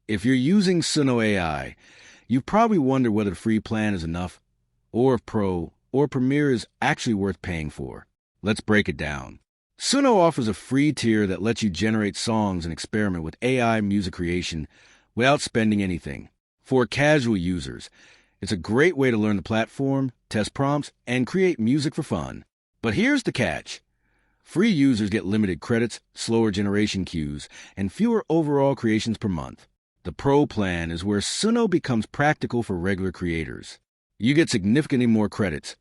If you're using Suno AI, you've probably wondered whether the free plan is enough, or if Pro or Premiere is actually worth paying for. Let's break it down. Suno offers a free tier that lets you generate songs and experiment with AI music creation without spending anything. For casual users, it's a great way to learn the platform, test prompts, and create music for fun. But here's the catch. Free users get limited credits, slower generation queues, and fewer overall creations per month. The Pro plan is where Suno becomes practical for regular creators. You get significantly more credits,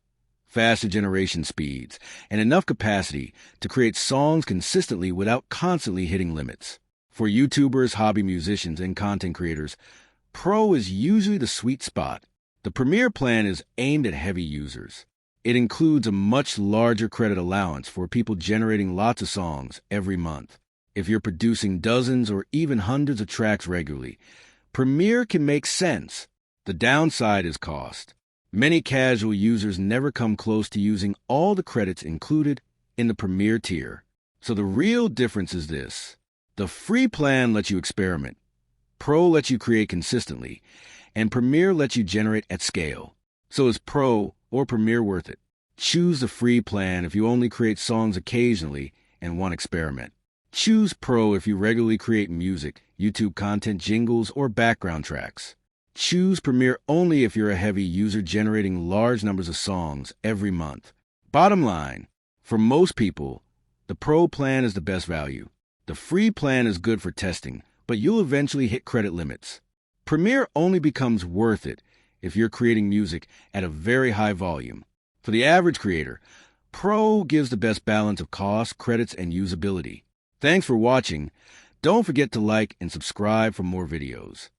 faster generation speeds, and enough capacity to create songs consistently without constantly hitting limits. For YouTubers, hobby musicians, and content creators, Pro is usually the sweet spot. The Premiere plan is aimed at heavy users. It includes a much larger credit allowance for people generating lots of songs every month. If you're producing dozens or even hundreds of tracks regularly, Premiere can make sense. The downside is cost. Many casual users never come close to using all the credits included in the Premiere tier. So the real difference is this. The free plan lets you experiment. Pro lets you create consistently, and Premiere lets you generate at scale. So is Pro or Premiere worth it? Choose the free plan if you only create songs occasionally and want to experiment. Choose Pro if you regularly create music, YouTube content, jingles, or background tracks. Choose Premiere only if you're a heavy user generating large numbers of songs every month. Bottom line, for most people, the Pro plan is the best value. The free plan is good for testing, but you'll eventually hit credit limits. Premiere only becomes worth it if you're creating music at a very high volume. For the average creator, Pro gives the best balance of cost, credits, and usability. Thanks for watching. Don't forget to like and subscribe for more videos.